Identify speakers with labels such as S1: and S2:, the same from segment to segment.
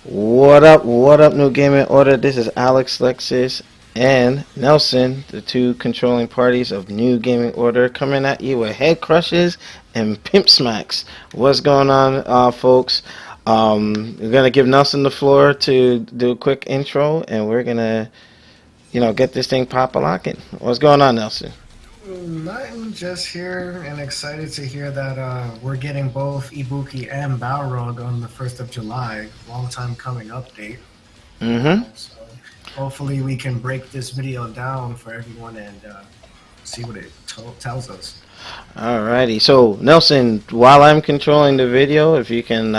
S1: What up, New Gaming Order? This is Alex, Lexus, and Nelson, the two controlling parties of New Gaming Order, coming at you with head crushes and pimp smacks. What's going on, folks? We're gonna give Nelson the floor to do a quick intro, and we're gonna, get this thing pop a locking. What's going on, Nelson?
S2: Nothing, just here and excited to hear that we're getting both Ibuki and Balrog on the 1st of July. Long time coming update.
S1: Mm-hmm.
S2: So hopefully we can break this video down for everyone and see what it tells us.
S1: Alrighty. So, Nelson, while I'm controlling the video, if you can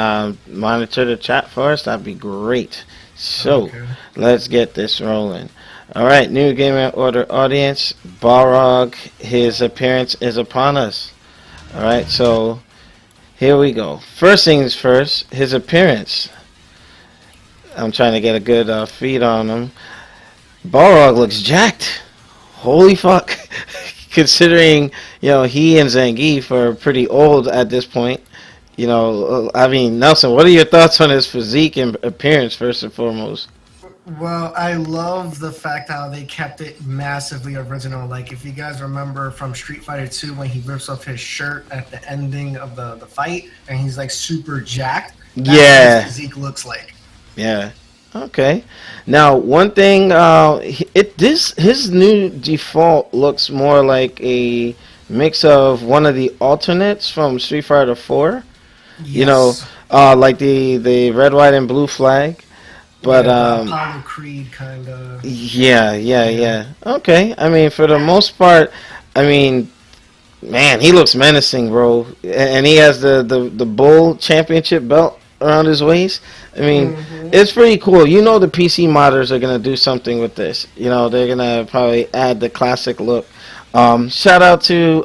S1: monitor the chat for us, that'd be great. So,
S2: Okay.
S1: let's get this rolling. Alright, New Gaming Order audience, Balrog, his appearance is upon us. Alright, so here we go. First things first, his appearance. I'm trying to get a good feed on him. Balrog looks jacked. Holy fuck. Considering, he and Zangief are pretty old at this point. I mean, Nelson, what are your thoughts on his physique and appearance, first and foremost?
S2: Well, I love the fact how they kept it massively original. Like, if you guys remember from Street Fighter 2 when he rips off his shirt at the ending of the fight and he's like super jacked, that's what his
S1: Yeah,
S2: physique looks like.
S1: yeah. Okay. Now, one thing, his new default looks more like a mix of one of the alternates from Street Fighter 4. You know,
S2: Yes.
S1: like the red, white, and blue flag. But
S2: Yeah, the Apollo Creed kind of. Yeah.
S1: yeah. Okay. I mean, for the most part, I mean, man, he looks menacing, bro. And he has the Bull Championship belt around his waist. I mean,
S2: Hmm.
S1: it's pretty cool. The PC modders are gonna do something with this. They're gonna probably add the classic look. Shout out to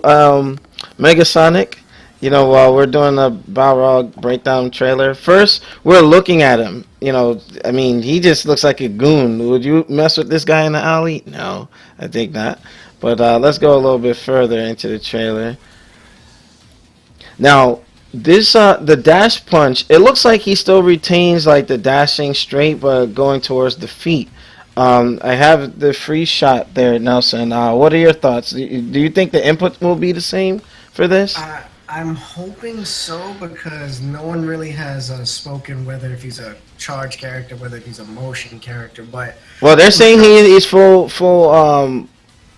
S1: Megasonic. While we're doing the Balrog breakdown trailer, first we're looking at him. I mean, he just looks like a goon. Would you mess with this guy in the alley? No, I think not. But let's go a little bit further into the trailer. Now, this the dash punch. It looks like he still retains like the dashing straight, but going towards the feet. I have the free shot there, Nelson. What are your thoughts? Do you think the input will be the same for this?
S2: I'm hoping so because no one really has spoken whether if he's a charge character, whether if he's a motion character. But
S1: Well, they're saying
S2: because
S1: he's full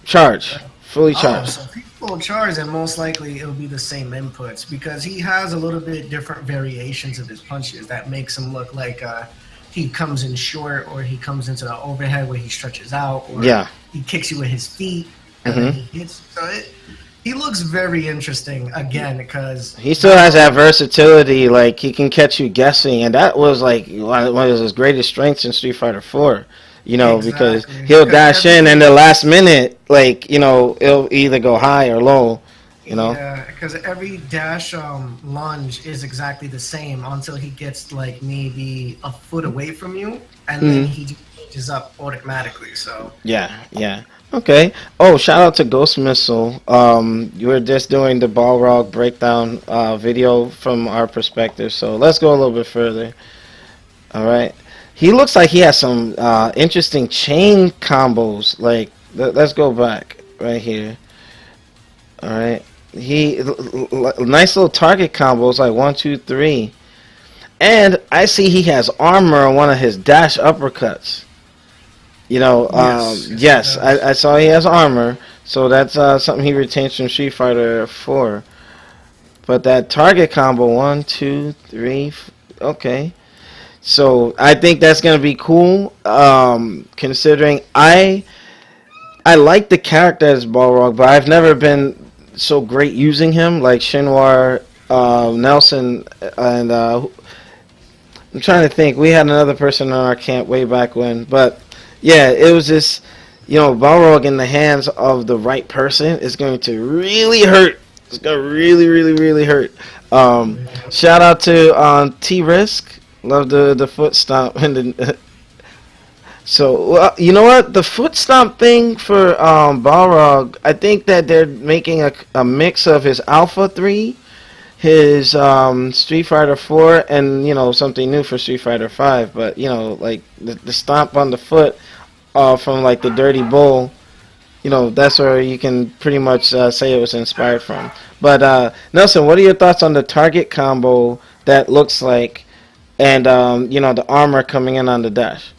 S1: charge, fully charged.
S2: so if he's full charge, then most likely it'll be the same inputs because he has a little bit different variations of his punches that makes him look like he comes in short or he comes into the overhead where he stretches out or
S1: Yeah.
S2: he kicks you with his feet and then
S1: hmm
S2: he hits. He looks very interesting again because
S1: He still has that versatility. Like he can catch you guessing, and that was like one of his greatest strengths in Street Fighter 4. Because
S2: exactly
S1: he'll
S2: because
S1: dash in, and the
S2: every
S1: last minute, like it'll either go high or low. You know.
S2: yeah because every dash lunge is exactly the same until he gets like maybe a foot away from you and then
S1: hmm
S2: he just changes up automatically. So
S1: Yeah, yeah. Okay. Oh, shout out to Ghost Missile. You were just doing the Balrog breakdown video from our perspective, so let's go a little bit further. All right. He looks like he has some interesting chain combos. Like, let's go back right here. All right. Nice little target combos like 1, 2, 3. And I see he has armor on one of his dash uppercuts.
S2: yes he
S1: Yes,
S2: does.
S1: I saw he has armor, so that's something he retains from Street Fighter 4. But that target combo, 1, 2, 3, okay. So I think that's gonna be cool. Considering I like the character as Balrog, but I've never been so great using him like Shinwar, Nelson, and I'm trying to think. We had another person on our camp way back when, but yeah, it was just Balrog in the hands of the right person is going to really hurt. It's gonna really, really, really hurt. Shout out to T Risk. Love the foot stomp and the. So you know what? The foot stomp thing for Balrog, I think that they're making a mix of his Alpha 3 his Street Fighter 4 and something new for Street Fighter 5. But like the stomp on the foot from like the Dirty Bull. That's where you can pretty much say it was inspired from. But Nelson, what are your thoughts on the target combo that looks like, and the armor coming in on the dash?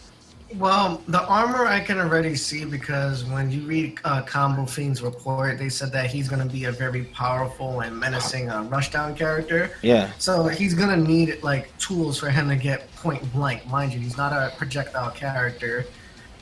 S2: Well, the armor I can already see because when you read Combo Fiend's report, they said that he's going to be a very powerful and menacing rushdown character.
S1: Yeah.
S2: So he's going to need like tools for him to get point blank. Mind you, he's not a projectile character.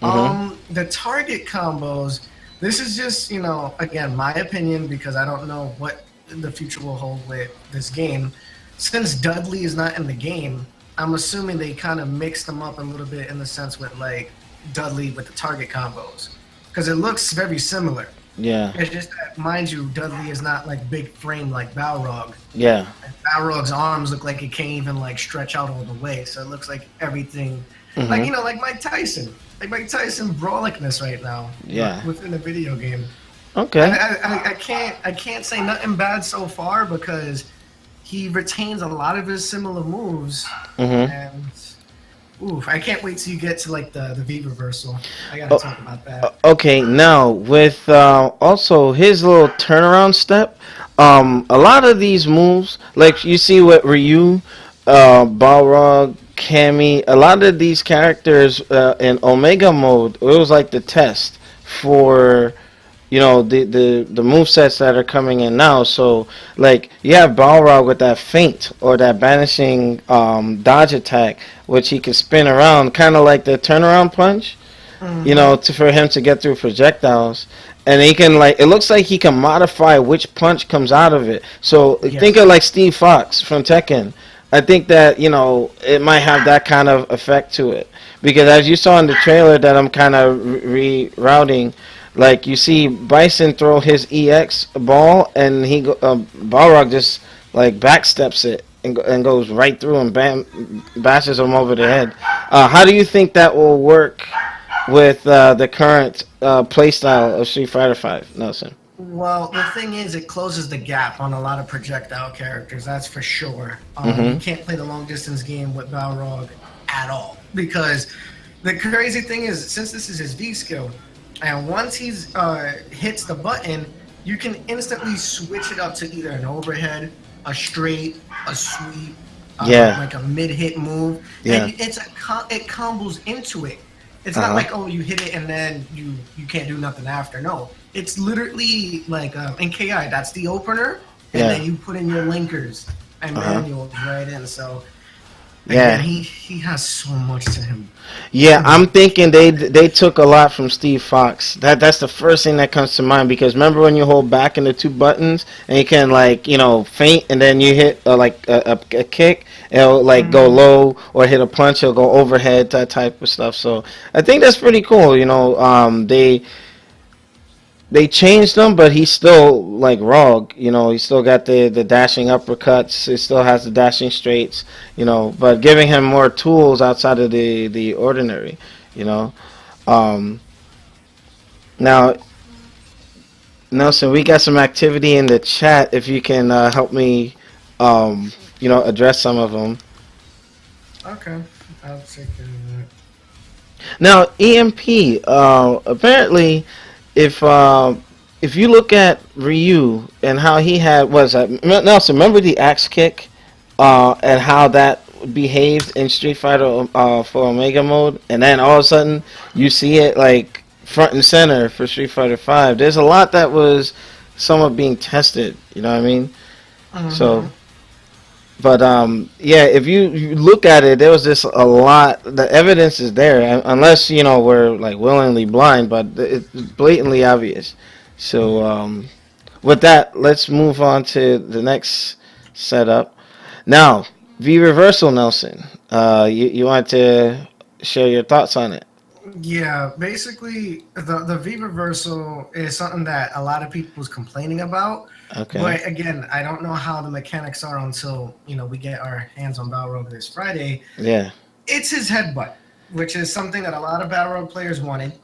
S2: The target combos. This is just again my opinion because I don't know what the future will hold with this game. Since Dudley is not in the game, I'm assuming they kind of mixed them up a little bit in the sense with like Dudley with the target combos because it looks very similar.
S1: Yeah.
S2: It's just that, mind you, Dudley is not like big frame like Balrog.
S1: Yeah.
S2: And Balrog's arms look like it can't even like stretch out all the way, so it looks like everything, like like Mike Tyson, brawlicness right now.
S1: Yeah.
S2: Within the video game.
S1: Okay.
S2: And I can't say nothing bad so far because he retains a lot of his similar moves, and I can't wait till you get to like the V reversal. I gotta talk about that.
S1: Okay, now with also his little turnaround step, a lot of these moves, like you see with Ryu, Balrog, Cammy, a lot of these characters in Omega mode, it was like the test for the move sets that are coming in now. So like you have Balrog with that feint or that banishing dodge attack, which he can spin around, kind of like the turnaround punch. For him to get through projectiles, and he can like it looks like he can modify which punch comes out of it. So think of like Steve Fox from Tekken. I think that it might have that kind of effect to it because as you saw in the trailer that I'm kind of rerouting. Like you see Bison throw his EX ball, and Balrog just like backsteps it and goes right through and bashes him over the head. How do you think that will work with the current playstyle of Street Fighter 5, Nelson?
S2: Well, the thing is, it closes the gap on a lot of projectile characters. That's for sure. You can't play the long distance game with Balrog at all because the crazy thing is, since this is his V skill. And once he's hits the button, you can instantly switch it up to either an overhead, a straight, a sweep, like a mid-hit move.
S1: Yeah.
S2: And it combos into it. It's not like, oh, you hit it and then you can't do nothing after. No, it's literally like in KI, that's the opener, and then you put in your linkers and manuals right in. So again, he has so much to him.
S1: Yeah, I'm thinking they took a lot from Steve Fox. That's the first thing that comes to mind because remember when you hold back in the two buttons and you can like feint and then you hit like a kick, it'll like go low or hit a punch, it'll go overhead, that type of stuff. So I think that's pretty cool. They changed him, but he's still like Rog. He still got the dashing uppercuts. He still has the dashing straights. But giving him more tools outside of the ordinary. Now, Nelson, we got some activity in the chat. If you can help me, address some of them.
S2: Okay, I'll take care of that.
S1: Now, EMP. Apparently. If you look at Ryu and how he had Nelson, remember the axe kick and how that behaved in Street Fighter for Omega mode, and then all of a sudden you see it like front and center for Street Fighter 5. There's a lot that was somewhat being tested. You know what I mean? So. But if you look at it, there was just a lot. The evidence is there, unless we're like willingly blind, but it's blatantly obvious. So with that, let's move on to the next setup. Now, V reversal, Nelson. You want to share your thoughts on it?
S2: Yeah, basically, the V reversal is something that a lot of people was complaining about.
S1: Okay.
S2: But again, I don't know how the mechanics are until we get our hands on Balrog this Friday.
S1: Yeah.
S2: It's his headbutt, which is something that a lot of Balrog players wanted,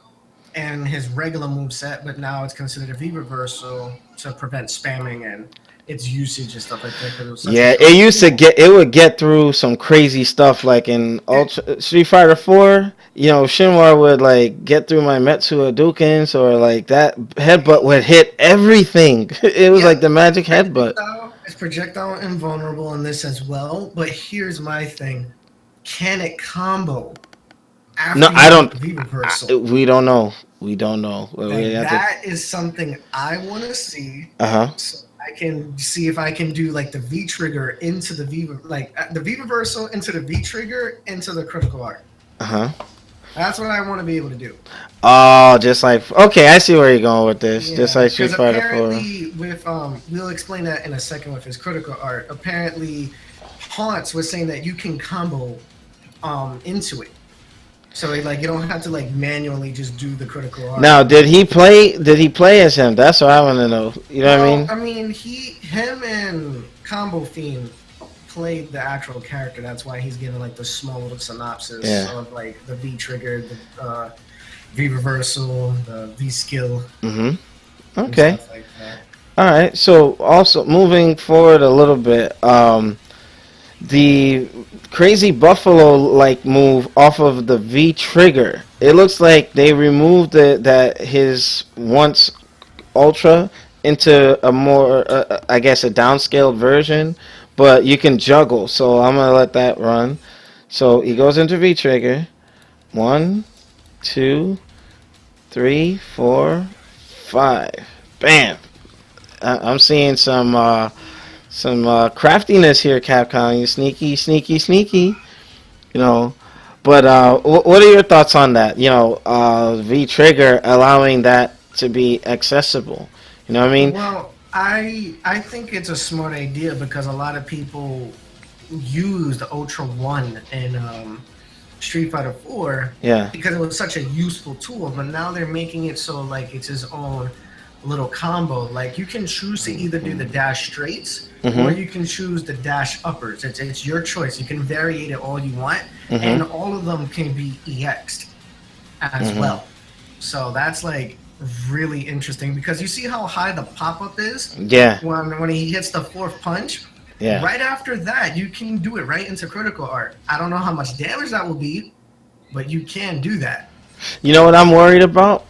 S2: and his regular move set. But now it's considered a V reversal to prevent spamming, and its usage and stuff like that because it was such a
S1: Yeah,
S2: short
S1: it used to
S2: tool.
S1: get it would get through some crazy stuff like in Ultra Street Fighter 4. Shinra would like get through my Metsu Hadoukens or like that headbutt would hit everything. It was like
S2: Yep,
S1: the magic headbutt.
S2: it's projectile invulnerable in this as well. But here's my thing: can it combo
S1: No,
S2: after you
S1: I
S2: do
S1: don't.
S2: the V reversal?
S1: We don't know. We don't know. We
S2: Like
S1: have to.
S2: that is something I want to see.
S1: Uh huh.
S2: So I can see if I can do like the V trigger into the V, like the V reversal into the V trigger into the critical art.
S1: Uh huh.
S2: That's what I want to be able to do.
S1: Oh, just like okay, I see where you're going with this. Just
S2: Yeah,
S1: like Street
S2: because
S1: Fighter 4.
S2: apparently with we'll explain that in a second with his critical art. Apparently, Haunts was saying that you can combo into it. So like you don't have to like manually just do the critical art.
S1: Now, did he play? Did he play as him? That's what I want to know. You know what I mean?
S2: I mean, him and Combo Fiend played the actual character. That's why he's getting like the small little synopsis
S1: Yeah.
S2: of like the V trigger, the V reversal, the V skill,
S1: Mm-hmm.
S2: and
S1: Okay.
S2: stuff like that.
S1: All right. So also moving forward a little bit, the crazy buffalo like move off of the V trigger. It looks like they removed his once ultra into a more I guess a downscaled version, but you can juggle. So I'm gonna let that run. So he goes into V trigger. 1, 2, 3, 4, 5. Bam. I'm seeing some craftiness here, Capcom. You sneaky, sneaky, sneaky. You know, but what are your thoughts on that? V Trigger allowing that to be accessible. You know what I mean?
S2: Well, I think it's a smart idea because a lot of people use the Ultra One in Street Fighter 4
S1: Yeah.
S2: because it was such a useful tool, but now they're making it so like it's his own little combo. Like you can choose to either do the dash straights or
S1: Mhm.
S2: you can choose the dash uppers. It's your choice. You can vary it all you want,
S1: Mhm.
S2: and all of them can be EX'd as
S1: Mhm.
S2: well. So that's like really interesting because you see how high the pop up is
S1: Yeah.
S2: when he hits the fourth punch.
S1: Yeah.
S2: Right after that, you can do it right into critical art. I don't know how much damage that will be, but you can do that.
S1: You know what I'm worried about?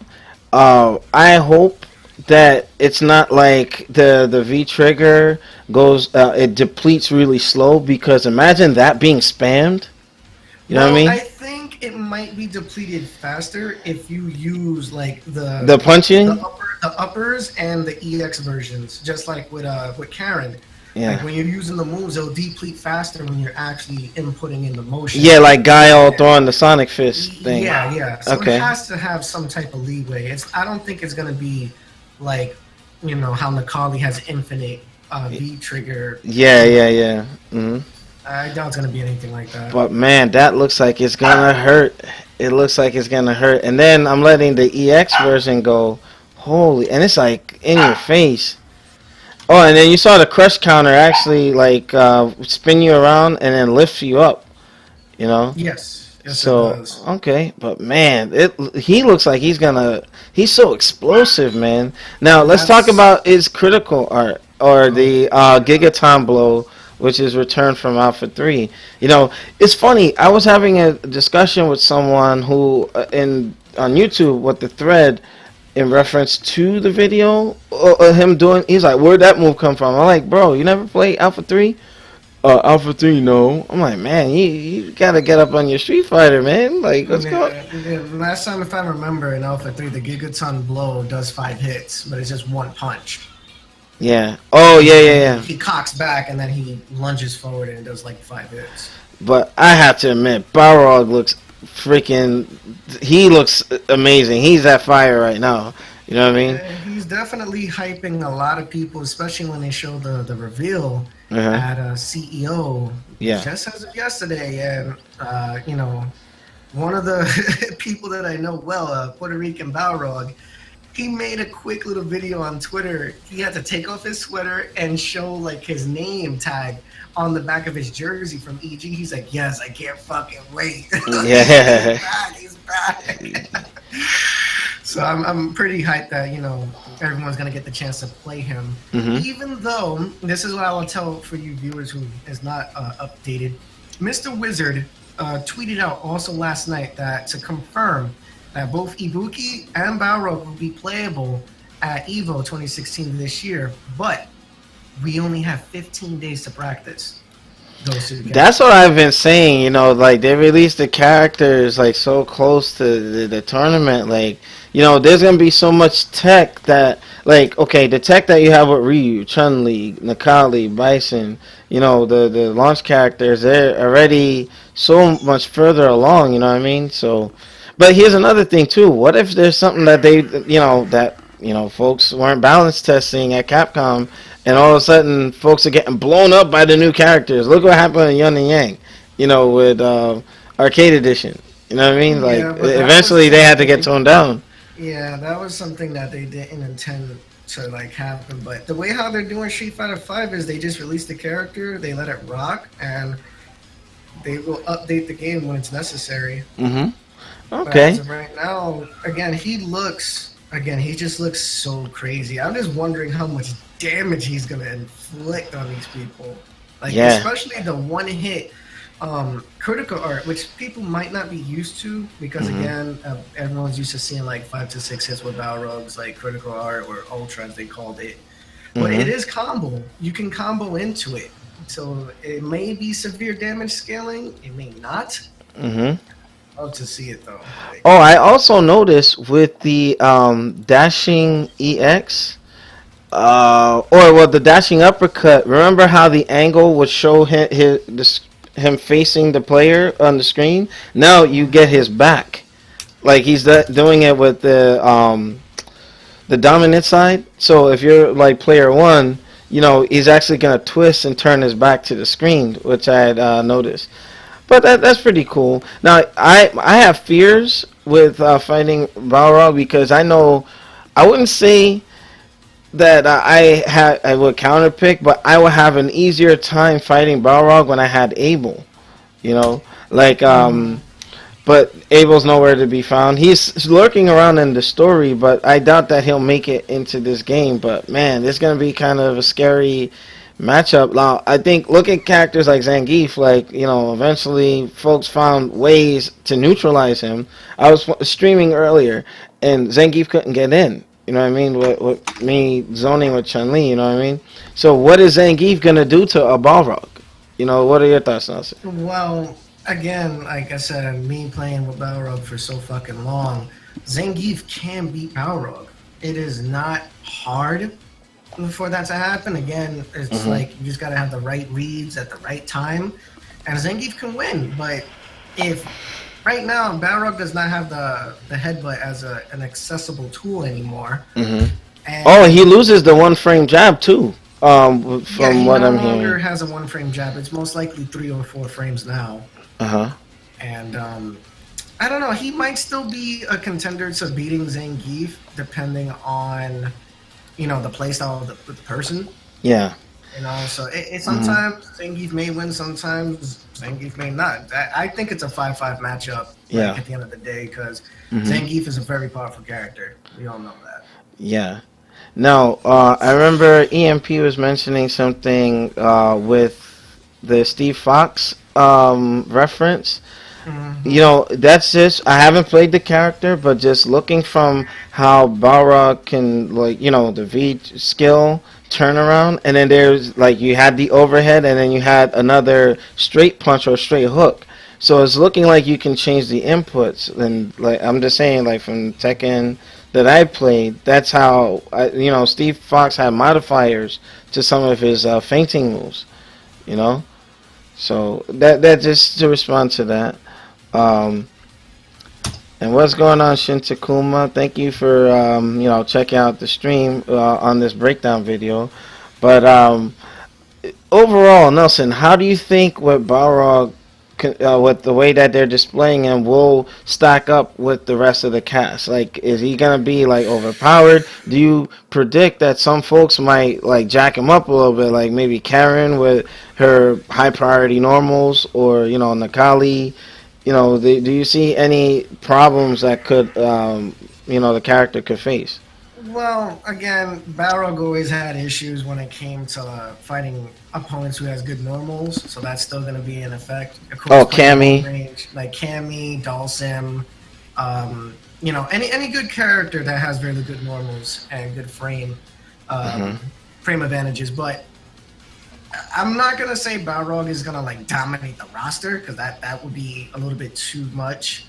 S1: I hope that it's not like the V trigger goes it depletes really slow because imagine that being spammed. You know what I mean?
S2: I think it might be depleted faster if you use like
S1: The punching?
S2: the uppers and the EX versions, just like with Karen.
S1: Yeah.
S2: Like when you're using the moves, it'll deplete faster when you're actually inputting in the motion.
S1: Yeah, like Guile throwing the Sonic Fist thing.
S2: Yeah. So
S1: Okay.
S2: it has to have some type of leeway. I don't think it's gonna be like, how Nakali has infinite V trigger.
S1: Yeah. Hmm.
S2: I doubt it's gonna be anything like that.
S1: But man, that looks like it's gonna hurt. It looks like it's gonna hurt. And then I'm letting the EX version go. Holy, and it's like in your face. Oh, and then you saw the crush counter actually like spin you around and then lift you up. You know.
S2: Yes, it
S1: So
S2: does.
S1: okay, but man, he looks like he's so explosive, man. Now let's talk
S2: That's
S1: about his critical art or the Gigaton blow, which is returned from Alpha 3. It's funny. I was having a discussion with someone who on YouTube with the thread in reference to the video of him doing. He's like, "Where'd that move come from?" I'm like, "Bro, you never played Alpha 3?" Alpha 3, no. I'm like, man, you gotta get up on your Street Fighter, man. Like, let's go.
S2: Last time, if I remember, in Alpha 3, the Gigaton blow does 5 hits, but it's just one punch.
S1: Yeah. Oh, yeah.
S2: He cocks back and then he lunges forward and does like 5 hits.
S1: But I have to admit, Balrog looks he looks amazing. He's at fire right now. You know what I mean?
S2: He's definitely hyping a lot of people, especially when they show the reveal
S1: Uh-huh.
S2: at CEO
S1: Yeah.
S2: just as of yesterday. And, one of the people that I know well, Puerto Rican Balrog, he made a quick little video on Twitter. He had to take off his sweater and show like his name tag on the back of his jersey from EG. He's like, yes, I can't fucking wait.
S1: Yeah.
S2: He's back. So I'm pretty hyped that, everyone's gonna get the chance to play him.
S1: Mm-hmm.
S2: Even though this is what I will tell for you viewers who is not updated, Mr. Wizard tweeted out also last night that to confirm that both Ibuki and Balrog will be playable at Evo 2016 this year, but we only have 15 days to practice those two together.
S1: That's what I've been saying. Like they released the characters like so close to the tournament. Like, there's gonna be so much tech that, like, okay, the tech that you have with Ryu, Chun Li, Nakali, Bison. The launch characters. They're already so much further along. You know what I mean? So, but here's another thing too. What if there's something that folks weren't balance testing at Capcom, and all of a sudden folks are getting blown up by the new characters. Look what happened in Yun and Yang, with Arcade Edition. You know what I mean? Like,
S2: Yeah, but
S1: eventually they had to get toned down.
S2: Yeah, that was something that they didn't intend to like happen. But the way how they're doing Street Fighter V is they just release the character, they let it rock, and they will update the game when it's necessary.
S1: Mm-hmm.
S2: But
S1: Okay.
S2: as of right now, again, he just looks so crazy. I'm just wondering how much damage he's gonna inflict on these people. Like,
S1: Yeah.
S2: especially the one hit critical art, which people might not be used to because again, everyone's used to seeing like 5 to 6 hits with Balrogs, like critical art or ultra as they called it. But it is combo. You can combo into it. So it may be severe damage scaling. It may not.
S1: Mm-hmm.
S2: Love to see it though. Like,
S1: Oh, I also noticed with the dashing EX, the dashing uppercut. Remember how the angle would show him facing the player on the screen? Now you get his back, like he's doing it with the dominant side. So if you're like player one, he's actually gonna twist and turn his back to the screen, which I had noticed. But that's pretty cool. Now I have fears with fighting Balrog because I wouldn't say that I would counterpick, but I would have an easier time fighting Balrog when I had Abel. Like but Abel's nowhere to be found. He's lurking around in the story, but I doubt that he'll make it into this game. But man, this is gonna be kind of a scary matchup. Now, I think look at characters like Zangief. Like, eventually folks found ways to neutralize him. I was streaming earlier, and Zangief couldn't get in. You know what I mean? With me zoning with Chun Li. You know what I mean? So what is Zangief gonna do to a Balrog? What are your thoughts, Nelson?
S2: well, again, like I said, me playing with Balrog for so fucking long, Zangief can beat Balrog. It is not hard for that to happen. Again, it's like you just gotta have the right reads at the right time, and Zangief can win. But if right now Balrog does not have the headbutt as an accessible tool anymore, and
S1: He loses the one frame jab too. From
S2: he
S1: what
S2: no
S1: I'm
S2: longer
S1: hearing.
S2: has a 1 frame jab. It's most likely 3 or 4 frames now, and I don't know. He might still be a contender to beating Zangief, depending on the playstyle of the person.
S1: Yeah.
S2: So it sometimes Zangief may win, sometimes Zangief may not. I think it's a 5-5 matchup.
S1: Yeah.
S2: At the end of the day, because Zangief is a very powerful character. We all know that.
S1: Yeah. Now, I remember EMP was mentioning something with the Steve Fox reference. That's just, I haven't played the character, but just looking from how Balrog can, like, the V skill turnaround, and then there's, like, you had the overhead, and then you had another straight punch or straight hook. So it's looking like you can change the inputs, and, like, I'm just saying, like, from Tekken that I played, that's how, Steve Fox had modifiers to some of his feinting moves, So that just to respond to that. And what's going on, Shin Takuma? Thank you for checking out the stream on this breakdown video. But overall, Nelson, how do you think what Balrog, with the way that they're displaying him, will stack up with the rest of the cast? Like, is he gonna be like overpowered? Do you predict that some folks might like jack him up a little bit, like maybe Karen with her high priority normals, or Nakali? Do you see any problems that could the character could face?
S2: Well, again, Balrog always had issues when it came to fighting opponents who has good normals, so that's still going to be in effect. Of course,
S1: Oh,
S2: playing long
S1: Cammy.
S2: range like Cammy, Dalsim, any good character that has really good normals and good
S1: Hmm.
S2: frame advantages. But I'm not gonna say Balrog is gonna like dominate the roster because that would be a little bit too much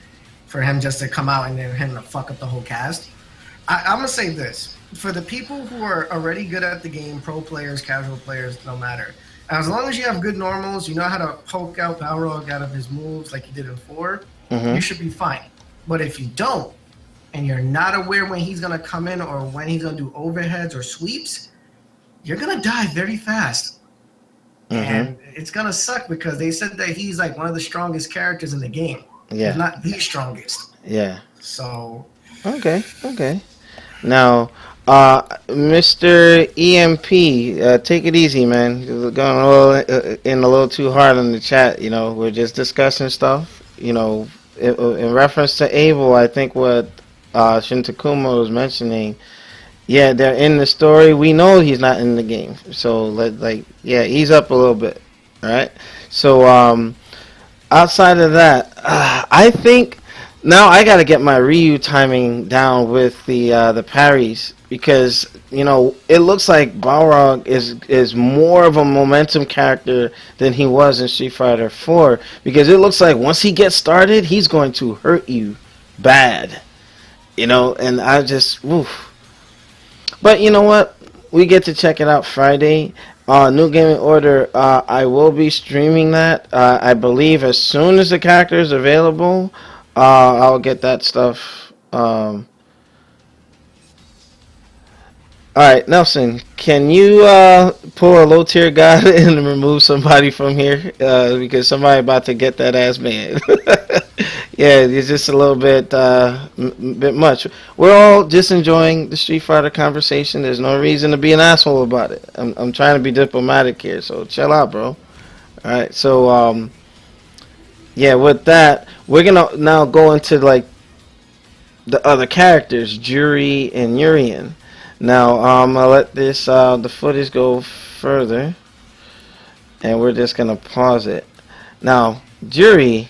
S2: for him just to come out and then him to fuck up the whole cast. I'm gonna say this for the people who are already good at the game, pro players, casual players, no matter. As long as you have good normals, you know how to poke out Balrog out of his moves like you did in 4, you
S1: Hmm.
S2: should be fine. But if you don't, and you're not aware when he's gonna come in or when he's gonna do overheads or sweeps, you're gonna die very fast.
S1: Hmm.
S2: And it's gonna suck because they said that he's like one of the strongest characters in the game, if
S1: Yeah.
S2: not the strongest.
S1: Yeah.
S2: So
S1: Okay. Okay. Now, Mr. EMP, take it easy, man. You're going a little in a little too hard on the chat. You know, we're just discussing stuff. You know, in reference to Abel, I think what Shintakuma was mentioning. Yeah, they're in the story. We know he's not in the game, so yeah, ease up a little bit. All right. So, outside of that, I think now I got to get my Ryu timing down with the parries because it looks like Balrog is more of a momentum character than he was in Street Fighter 4 because it looks like once he gets started, he's going to hurt you bad. And I just oof. But you know what? We get to check it out Friday. New Gaming Order. I will be streaming that. I believe as soon as the character is available, I'll get that stuff. All right, Nelson. Can you pull a low tier guy and remove somebody from here? Because somebody about to get that ass man. Yeah, it's just a little bit bit much. We're all just enjoying the Street Fighter conversation. There's no reason to be an asshole about it. I'm trying to be diplomatic here, so chill out, bro. All right, so yeah, with that, we're gonna now go into like the other characters, Juri and Urien. Now, I'll let this the footage go further, and we're just gonna pause it. Now, Juri,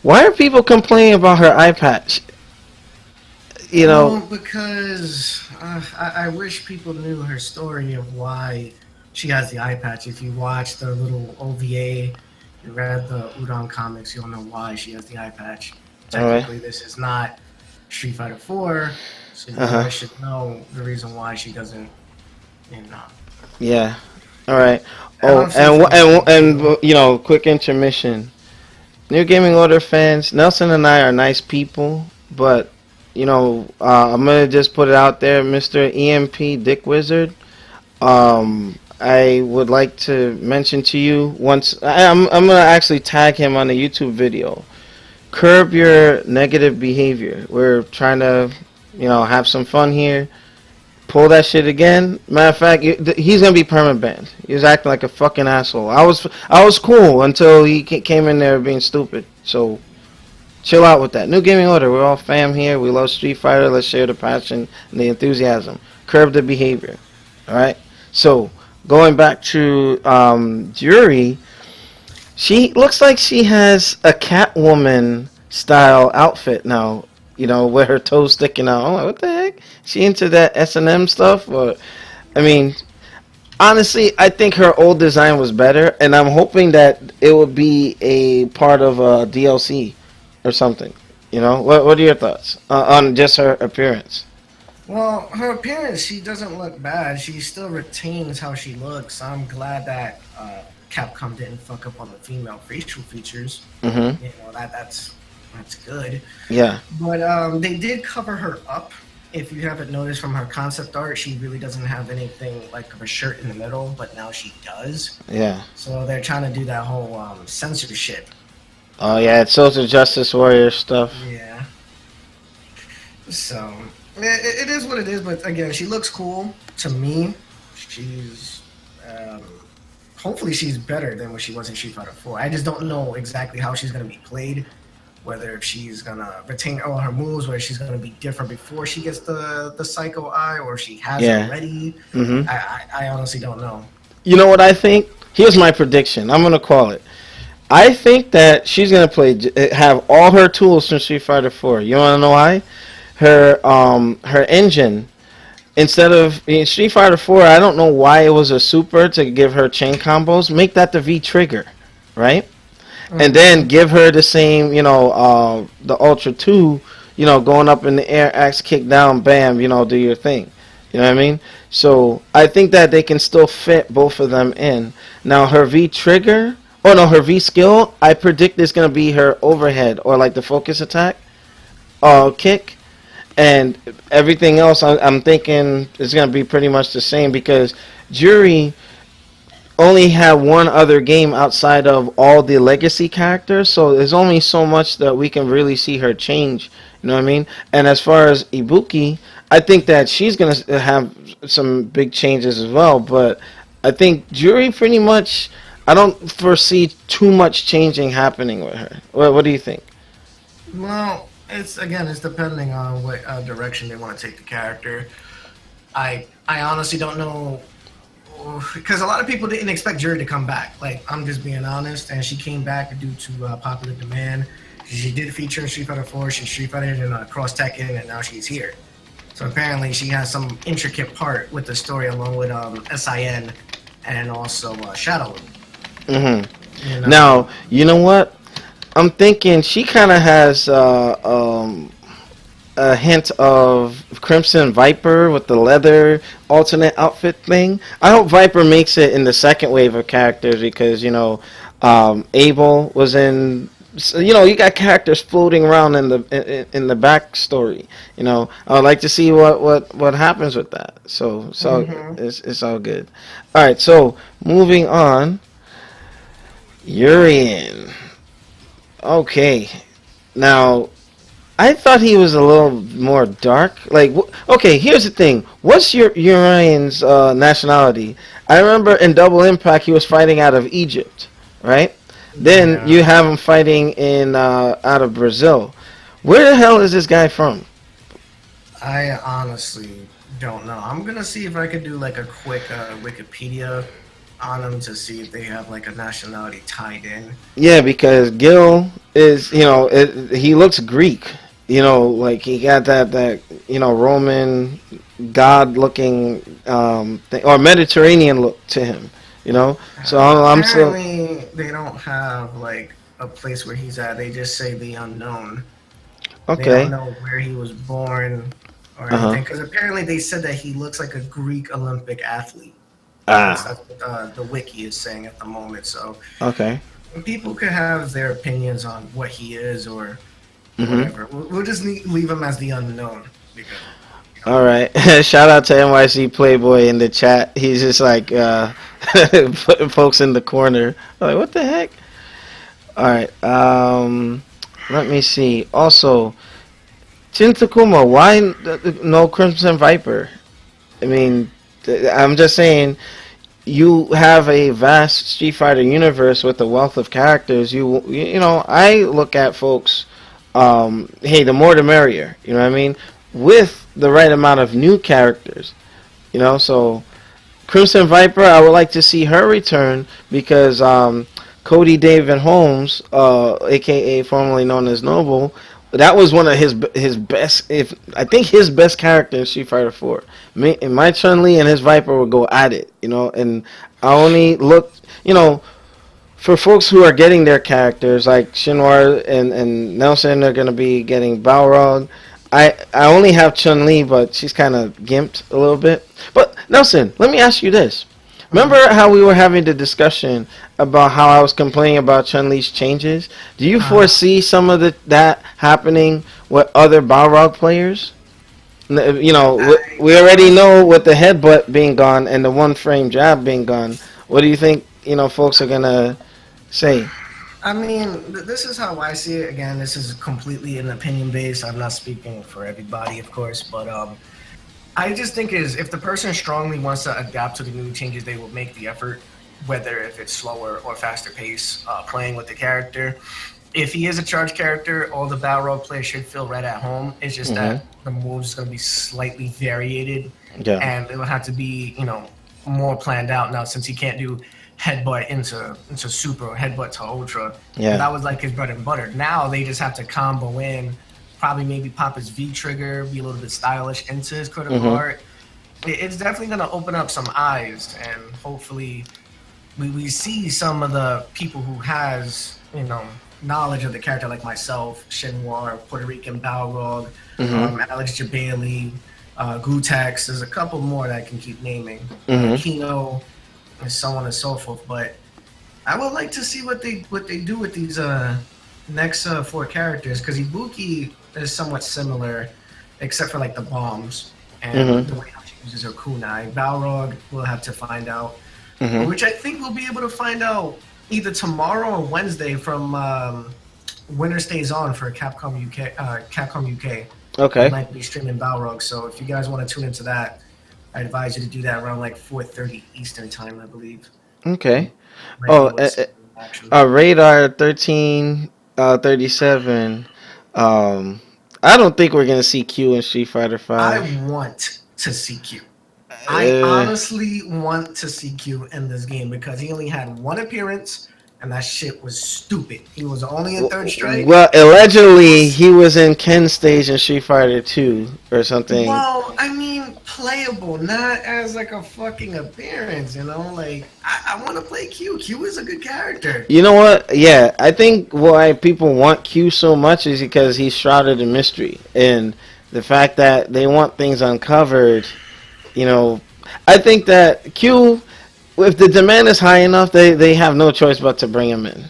S1: why are people complaining about her eye patch? You know,
S2: because I wish people knew her story of why she has the eye patch. If you watch the little OVA, you read the Udon comics, you'll know why she has the eye patch.
S1: all right.
S2: Technically, this is not Street Fighter 4, so
S1: Uh
S2: you
S1: huh.
S2: guys should know the reason why she doesn't, you know.
S1: Yeah. All right.
S2: And
S1: Oh,
S2: unfortunately, too.
S1: quick intermission. New Gaming Order fans, Nelson and I are nice people, but I'm gonna just put it out there, Mr. EMP Dick Wizard. I would like to mention to you once. I'm gonna actually tag him on a YouTube video. Curb your negative behavior. We're trying to, have some fun here. Pull that shit again. Matter of fact, he's gonna be permanent banned. He was acting like a fucking asshole. I was cool until he came in there being stupid. So chill out with that. New Gaming Order. We're all fam here. We love Street Fighter. Let's share the passion and the enthusiasm. Curb the behavior. All right. So going back to Jury, she looks like she has a Catwoman style outfit now. With her toes sticking out. I'm like, what the heck? She into that S&M stuff? Or, I mean, honestly, I think her old design was better, and I'm hoping that it will be a part of a DLC or something. What are your thoughts on just her appearance?
S2: Well, her appearance, she doesn't look bad. She still retains how she looks. I'm glad that Capcom didn't fuck up on the female facial features.
S1: Mm-hmm.
S2: That's good.
S1: Yeah.
S2: But they did cover her up. If you haven't noticed from her concept art, she really doesn't have anything like a shirt in the middle, but now she does.
S1: Yeah.
S2: So they're trying to do that whole censorship.
S1: Oh yeah, it's social justice warrior stuff.
S2: Yeah. So it is what it is. But again, she looks cool to me. She's um, hopefully she's better than what she was in Street Fighter 4. I just don't know exactly how she's going to be played. whether if she's gonna retain all her moves, whether she's gonna be different before she gets the Psycho Eye, or if she has it
S1: Yeah.
S2: already.
S1: Hmm.
S2: I honestly don't know.
S1: You know what I think? Here's my prediction. I'm gonna call it. I think that she's gonna have all her tools from Street Fighter 4. You wanna know why? Her engine, instead of in Street Fighter 4, I don't know why it was a super to give her chain combos. Make that the V trigger, right? And then
S2: Mm-hmm.
S1: give her the same, the Ultra 2, going up in the air, axe kick down, bam, do your thing. You know what I mean? So I think that they can still fit both of them in. Now her V trigger, oh no, her V skill, I predict is going to be her overhead or like the focus attack, kick, and everything else. I'm thinking is going to be pretty much the same because Juri only had one other game outside of all the legacy characters, so there's only so much that we can really see her change. You know what I mean? And as far as Ibuki, I think that she's gonna have some big changes as well. But I think Jury pretty much, I don't foresee too much changing happening with her. What do you think?
S2: Well, it's depending on what direction they want to take the character. I honestly don't know because a lot of people didn't expect Jury to come back. Like I'm just being honest, and she came back due to popular demand. She did feature in Street Fighter 4. She Street Fighter in Cross Tekken, and now she's here. So apparently, she has some intricate part with the story, along with SIN and also Shadow.
S1: Hmm.
S2: You know,
S1: Now, you know what? I'm thinking she kind of has a hint of Crimson Viper with the leather alternate outfit thing. I hope Viper makes it in the second wave of characters because Abel was in. So, you got characters floating around in the backstory. I would like to see what happens with that. So
S2: hmm
S1: it's all good. All right, so moving on, Urien. Okay, now I thought he was a little more dark. Like, okay, here's the thing. What's your Urian's nationality? I remember in Double Impact he was fighting out of Egypt, right? Then
S2: yeah.
S1: you have him fighting in out of Brazil. Where the hell is this guy from?
S2: I honestly don't know. I'm gonna see if I could do like a quick Wikipedia on them to see if they have like a nationality tied in.
S1: Yeah, because Gil is, he looks Greek. Like he got that Roman god-looking thing or Mediterranean look to him. So I'm still
S2: Apparently, they don't have like a place where he's at. They just say the unknown. They don't
S1: okay.
S2: know where he was born or
S1: Uh huh.
S2: anything because apparently they said that he looks like a Greek Olympic athlete.
S1: Ah.
S2: That's what the wiki is saying at the moment. So
S1: Okay.
S2: people could have their opinions on what he is or
S1: Mhm.
S2: whatever. We'll just leave him as the unknown because you know.
S1: All right. Shout out to NYC Playboy in the chat. He's just like putting folks in the corner. Like, what the heck? All right. Let me see. Also, Shin Takuma, why no Crimson Viper? I mean, I'm just saying, you have a vast Street Fighter universe with a wealth of characters. I look at folks. Hey, the more the merrier. You know what I mean? With the right amount of new characters. So Crimson Viper, I would like to see her return because Cody David Holmes, aka formerly known as Noble, that was one of his best. If I think his best character in Street Fighter 4. And my Chun Li and his Viper would go at it. And I only looked. For folks who are getting their characters like Shinwar and Nelson, are going to be getting Balrog. I only have Chun Li, but she's kind of gimped a little bit. But Nelson, let me ask you this: remember
S2: Mhm.
S1: how we were having the discussion about how I was complaining about Chun Li's changes? Do you
S2: Uh,
S1: foresee some of that happening with other Balrog players?
S2: I
S1: We already
S2: honestly,
S1: know with the headbutt being gone and the one frame jab being gone. What do you think? Folks are gonna say.
S2: I mean, this is how I see it. Again, this is completely an opinion based. I'm not speaking for everybody, of course, but I just think is if the person strongly wants to adapt to the new changes, they will make the effort, whether if it's slower or faster pace, playing with the character. if he is a charge character, all the Balrog players should feel right at home. It's just
S1: Mhm.
S2: that the moves going to be slightly variated,
S1: Yeah.
S2: and it will have to be, more planned out now since he can't do headbutt into super or headbutt to ultra.
S1: Yeah.
S2: That was like his bread and butter. Now they just have to combo in, probably maybe pop his V trigger, be a little bit stylish into his critical
S1: Mhm.
S2: art. It's definitely going to open up some eyes, and hopefully we see some of the people who has knowledge of the character, like myself, Shinwar, Puerto Rican Balrog,
S1: Mhm.
S2: Alex Jabali, Gutex. There's a couple more that I can keep naming,
S1: Mhm.
S2: Kino, and so on and so forth. But I would like to see what they do with these next four characters, because Ibuki is somewhat similar, except for like the bombs and
S1: Mhm.
S2: the way how she uses her kunai. Balrog, we'll have to find out,
S1: Mhm.
S2: which I think we'll be able to find out either tomorrow or Wednesday from Winter Stays On for Capcom UK. Capcom UK. They
S1: Okay.
S2: might be streaming Balrog, so if you guys want to tune into that, I advise you to do that around like 4:30 Eastern time, I believe.
S1: Okay.
S2: Might be
S1: Oh,
S2: able to see them actually.
S1: Radar 13, 37. Um, I don't think we're gonna see Q in Street Fighter
S2: I
S1: Five.
S2: want to see Q. I
S1: Uh,
S2: honestly want to see Q in this game because he only had one appearance, and that shit was stupid. He was only in third strike.
S1: well,
S2: It
S1: allegedly
S2: was
S1: he was in Ken's stage in Street Fighter 2 or something.
S2: Well, I mean, playable, not as like a fucking appearance, Like, I want to play Q. Q is a good character.
S1: You know what? Yeah, I think why people want Q so much is because he's shrouded in mystery, and the fact that they want things uncovered. You know, I think that Q, if the demand is high enough, they have no choice but to bring him in.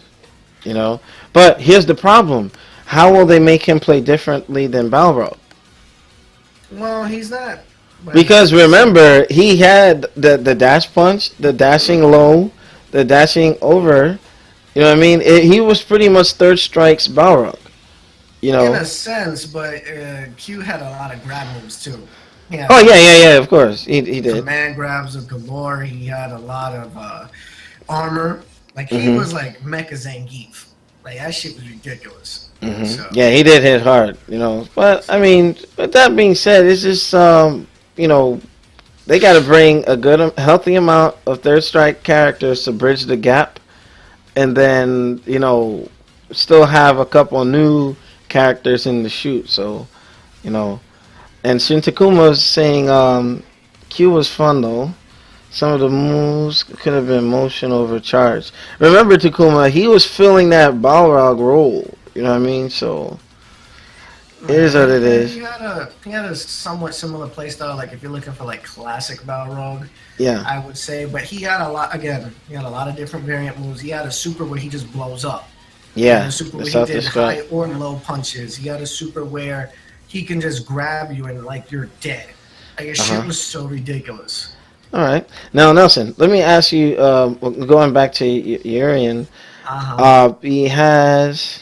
S1: You know, but here's the problem: how will they make him play differently than Balrog?
S2: Well, he's not. But
S1: Because
S2: he's
S1: remember, he had the dash punch, the dashing low, the dashing over. You know what I mean? He was pretty much third strikes Balrog. You
S2: in
S1: know.
S2: a sense, but Q had a lot of grab moves too. He had
S1: Oh
S2: like
S1: yeah, yeah, yeah. Of course, he did.
S2: command grabs of galore. He had a lot of armor. Like he
S1: Mhm.
S2: was like Mecha Zangief. Like that shit was ridiculous.
S1: Mhm.
S2: So
S1: Yeah, he did hit hard. You know, but I mean, with that being said, it's just you know, they got to bring a good, healthy amount of third strike characters to bridge the gap, and then still have a couple new characters in the shoot. So you know, and Shin Takuma was saying Q was fun though. Some of the moves could have been motion overcharged. Remember Takuma, he was filling that Balrog role. You know what I mean? So it is what it
S2: and
S1: is.
S2: he had a somewhat similar playstyle. Like if you're looking for like classic Balrog,
S1: Yeah.
S2: I would say. But he had a lot. Again, he had a lot of different variant moves. He had a super where he just blows up. He had
S1: Yeah.
S2: a super
S1: The
S2: where he
S1: self
S2: did high
S1: destruct.
S2: or low punches. He had a super where he can just grab you and like you're dead. Like his
S1: Uh
S2: shit
S1: huh.
S2: was so ridiculous.
S1: All right. Now Nelson, let me ask you. Going back to Urien,
S2: Uh huh.
S1: he has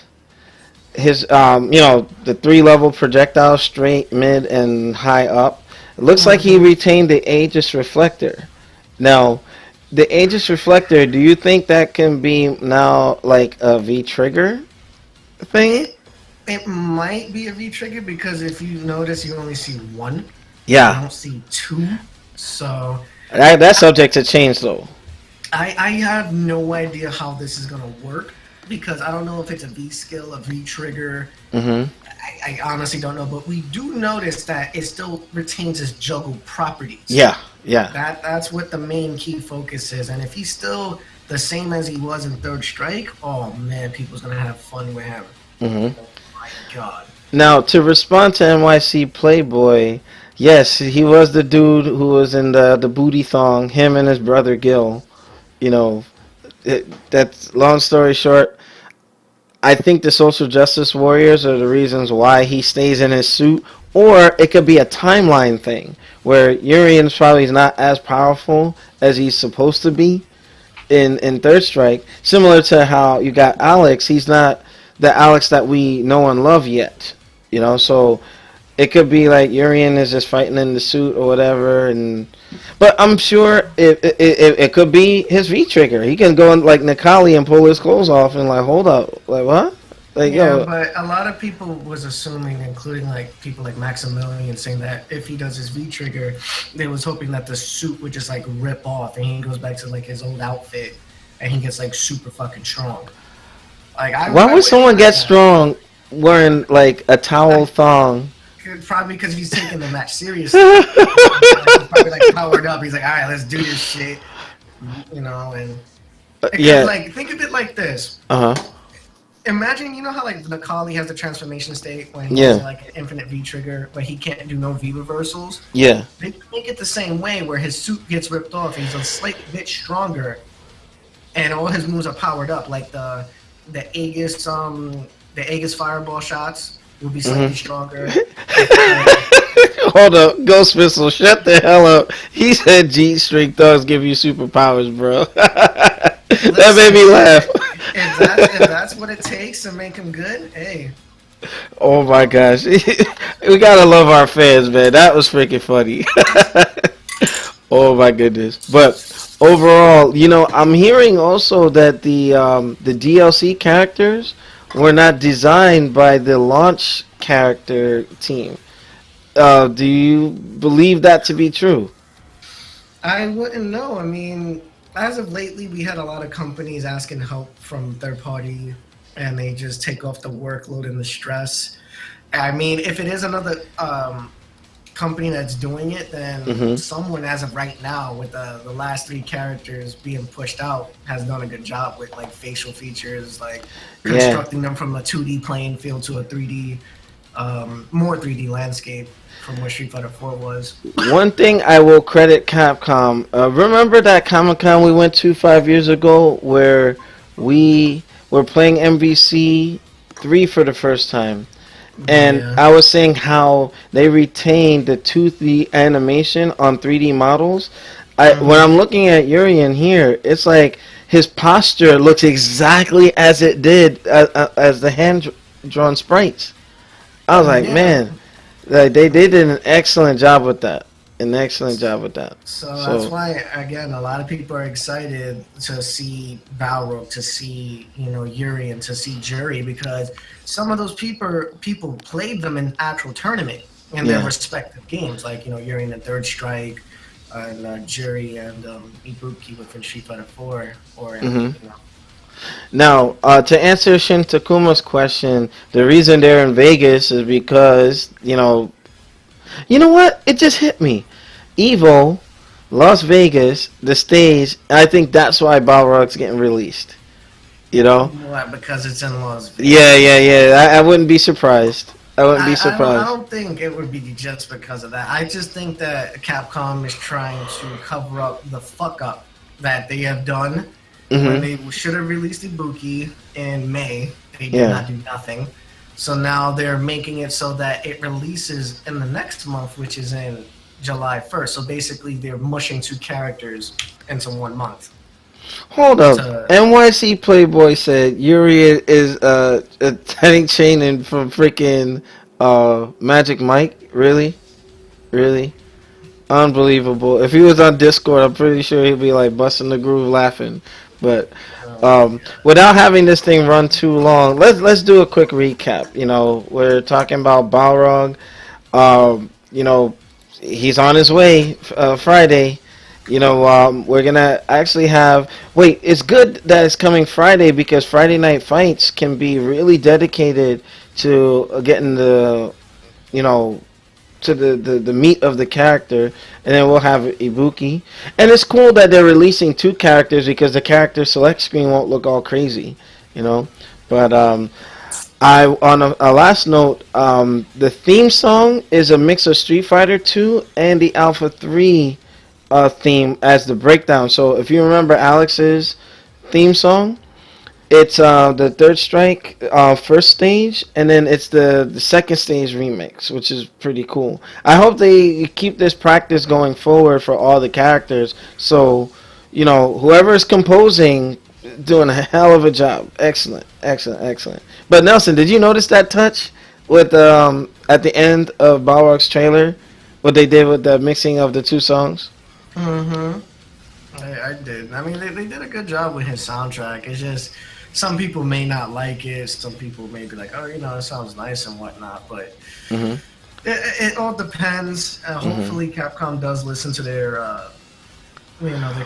S1: his the 3 level projectile, straight, mid, and high up. It looks like he
S2: Hmm.
S1: retained the Aegis reflector. Now, the Aegis reflector, do you think that can be now like a V trigger thing?
S2: It might be a V trigger because if you notice, you only see one. You
S1: Yeah,
S2: don't see two. So
S1: that's subject to change though.
S2: I have no idea how this is gonna work because I don't know if it's a V skill, a V trigger.
S1: Mhm.
S2: I honestly don't know, but we do notice that it still retains its juggle properties.
S1: Yeah, yeah.
S2: That's what the main key focus is, and if he's still the same as he was in Third Strike, oh man, people's gonna have fun with him.
S1: Mhm.
S2: Oh my god.
S1: Now to respond to NYC Playboy, yes, he was the dude who was in the booty thong. Him and his brother Gil. You know, that's long story short. I think the social justice warriors are the reasons why he stays in his suit, or it could be a timeline thing where Urian's probably not as powerful as he's supposed to be in Third Strike. Similar to how you got Alex, he's not the Alex that we know and love yet. So it could be like Urien is just fighting in the suit or whatever, but I'm sure it could be his V trigger. He can go in like Nikali and pull his clothes off and like hold up, like what? Like,
S2: Yeah,
S1: yo,
S2: but a lot of people was assuming, including like people like Maximilian, saying that if he does his V trigger, they was hoping that the suit would just like rip off and he goes back to like his old outfit and he gets like super fucking strong. Like
S1: why
S2: I
S1: would
S2: wish
S1: someone
S2: for
S1: get
S2: that.
S1: strong wearing like a towel thong?
S2: Probably because he's taking the match seriously. He's probably like powered up. He's like, all right, let's do this shit, and because
S1: Yeah.
S2: like think of it like this.
S1: Uh huh.
S2: Imagine, you know how like Nakali has the transformation state when he's
S1: Yeah.
S2: like an infinite V trigger, but he can't do no V reversals.
S1: Yeah.
S2: They make it the same way where his suit gets ripped off. He's a slight bit stronger, and all his moves are powered up. Like the Aegis fireball shots will be slightly stronger.
S1: Hold up, Ghost Missile, shut the hell up. He said G String thugs give you superpowers, bro. That made
S2: Listen,
S1: me laugh.
S2: if that's what it takes to make him good, hey.
S1: Oh my gosh. We gotta love our fans, man. That was freaking funny. Oh my goodness. But overall, I'm hearing also that the DLC characters were not designed by the launch character team. Do you believe that to be true?
S2: I wouldn't know. I mean, as of lately, we had a lot of companies asking help from third party, and they just take off the workload and the stress. I mean, if it is another company that's doing it, then
S1: Hmm.
S2: someone, as of right now, with the last three characters being pushed out, has done a good job with like facial features, like
S1: Yeah.
S2: constructing them from a 2D playing field to a 3D, more 3D landscape from what Street Fighter 4 was.
S1: One thing I will credit Capcom. Remember that Comic Con we went to 5 years ago where we were playing MVC 3 for the first time? And
S2: Yeah.
S1: I was saying how they retained the 2D animation on 3D models. When I'm looking at Urien here, it's like his posture looks exactly as it did as the hand drawn sprites. I was like,
S2: Yeah.
S1: man, like they did an excellent job with that. An excellent job with that.
S2: So that's
S1: So
S2: why, again, a lot of people are excited to see Balrog, to see Yuri, and to see Juri, because some of those people played them in actual tournament in their
S1: yeah.
S2: respective games, like Yuri in the Third Strike, and Juri and Ibuki within Street Fighter 4, or
S1: Hmm. Now, to answer Shin Takuma's question, the reason they're in Vegas is because you know what? It just hit me. Evo, Las Vegas, the stage. I think that's why Balrog's getting released. You know?
S2: what, because it's in Las
S1: Yeah,
S2: Vegas.
S1: yeah, yeah. I wouldn't be surprised. I wouldn't be
S2: I
S1: surprised.
S2: don't think it would be just because of that. I just think that Capcom is trying to cover up the fuck up that they have done when
S1: Hmm.
S2: they should have released Ibuki in May. They did
S1: Yeah.
S2: not do nothing. So now they're making it so that it releases in the next month, which is in July 1st. So basically, they're mushing two characters into 1 month.
S1: Hold up.
S2: To,
S1: NYC Playboy said Yuri is attending chaining from freaking Magic Mike. Really? Really? Unbelievable. If he was on Discord, I'm pretty sure he'd be like busting the groove laughing. But without having this thing run too long, let's do a quick recap. We're talking about Balrog. He's on his way Friday. We're gonna actually have. Wait, it's good that it's coming Friday because Friday night fights can be really dedicated to getting you know, to the meat of the character, and then we'll have Ibuki. And it's cool that they're releasing two characters because the character select screen won't look all crazy, you know. But I on a last note, the theme song is a mix of Street Fighter 2 and the Alpha 3 theme as the breakdown. So if you remember Alex's theme song, it's the third strike first stage, and then it's the second stage remix, which is pretty cool. I hope they keep this practice going forward for all the characters. So, whoever is composing, doing a hell of a job. Excellent, excellent, excellent. But Nelson, did you notice that touch with at the end of Balrog's trailer? What they did with the mixing of the two songs?
S2: I did. I mean, they did a good job with his soundtrack. It's just some people may not like it. Some people may be like, oh, it sounds nice and whatnot. But
S1: Hmm.
S2: it all depends.
S1: Hmm.
S2: Hopefully, Capcom does listen to their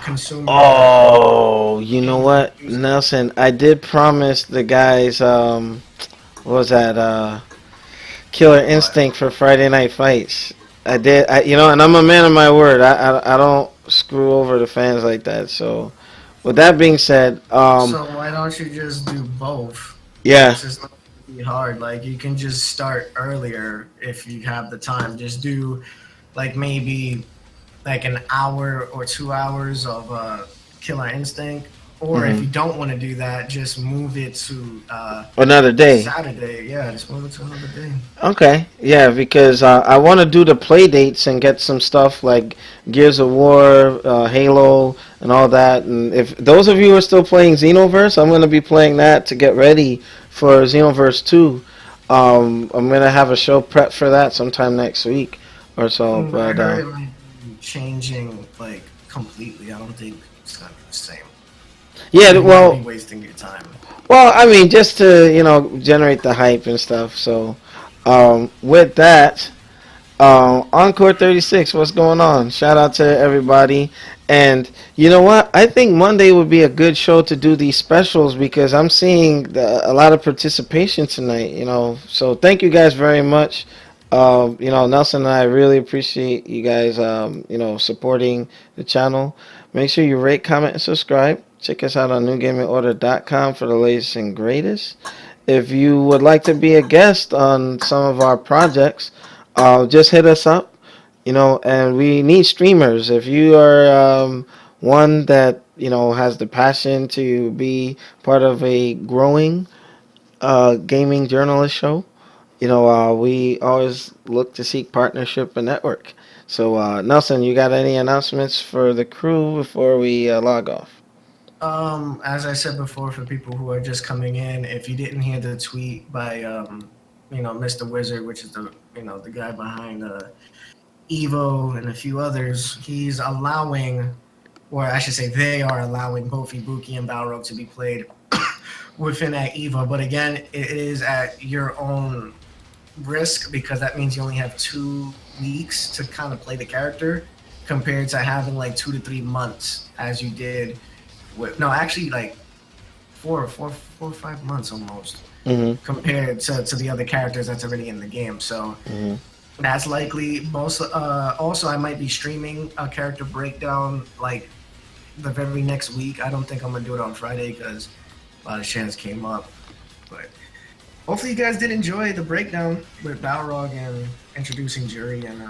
S2: consumer
S1: Oh, you know what,
S2: users.
S1: Nelson? I did promise the guys, what was that? Killer
S2: But
S1: Instinct for Friday Night Fights. I did, and I'm a man of my word. I don't screw over the fans like that. So, with that being said,
S2: so why don't you just do both?
S1: yeah.
S2: It's not gonna be hard. Like you can just start earlier if you have the time. Just do like maybe like an hour or 2 hours of Killer Instinct. Or if
S1: Hmm.
S2: you don't want to do that, just move it to
S1: Another day.
S2: Saturday. Yeah, just move it to another day.
S1: Okay, yeah, because I want to do the play dates and get some stuff like Gears of War, Halo, and all that. And if those of you are still playing Xenoverse, I'm going to be playing that to get ready for Xenoverse 2. I'm going to have a show prep for that sometime next week or so.
S2: I
S1: But
S2: heard it might be changing like completely. I don't think it's gonna be the same.
S1: yeah,
S2: So you might be
S1: well,
S2: wasting your time.
S1: I mean, just to generate the hype and stuff. So, with that. Encore 36, what's going on? Shout out to everybody. And you know what? I think Monday would be a good show to do these specials because I'm seeing a lot of participation tonight, So thank you guys very much. Nelson and I really appreciate you guys, supporting the channel. Make sure you rate, comment, and subscribe. Check us out on newgamingorder.com for the latest and greatest. If you would like to be a guest on some of our projects, just hit us up, and we need streamers. If you are one that has the passion to be part of a growing gaming journalist show, we always look to seek partnership and network. So, Nelson, you got any announcements for the crew before we log off?
S2: As I said before, for people who are just coming in, if you didn't hear the tweet by Mr. Wizard, which is the guy behind Evo and a few others, he's allowing, or I should say, they are allowing both Ibuki and Balrog to be played within that Evo. But again, it is at your own risk because that means you only have 2 weeks to kind of play the character compared to having like 2 to 3 months as you did with no actually like 4 or 5 months almost
S1: Hmm.
S2: compared to the other characters that's already in the game. So
S1: Hmm.
S2: that's likely most also I might be streaming a character breakdown like the very next week. I don't think I'm gonna do it on Friday because a lot of shares came up, but hopefully you guys did enjoy the breakdown with Balrog and introducing Juri and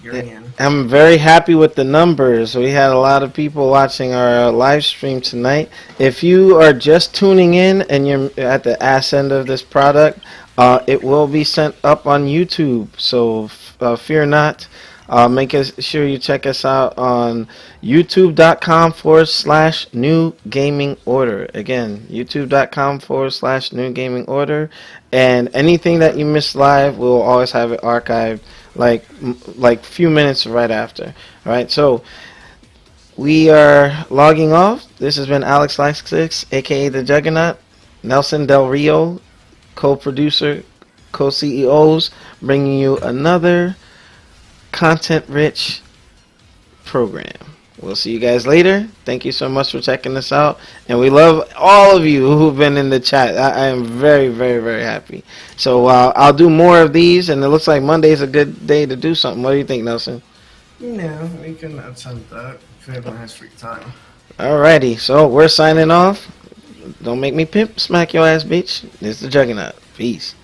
S2: Urien.
S1: I'm very happy with the numbers. We had a lot of people watching our live stream tonight. If you are just tuning in and you're at the ass end of this product, it will be sent up on YouTube. So fear not. Sure you check us out on youtube.com/new gaming order. Again, youtube.com/new gaming order. And anything that you miss live, we'll always have it archived like few minutes right after. All right, so we are logging off. This has been Alex Laxix, aka the Juggernaut, Nelson Del Rio, co-producer, co-CEOs, bringing you another content-rich program. We'll see you guys later. Thank you so much for checking this out. And we love all of you who've been in the chat. I am very, very, very happy. So I'll do more of these, and it looks like Monday's a good day to do something. What do you think, Nelson?
S2: Yeah, we can attempt that if everyone has free time.
S1: Alrighty, so we're signing off. Don't make me pimp smack your ass, bitch. This is the Juggernaut. Peace.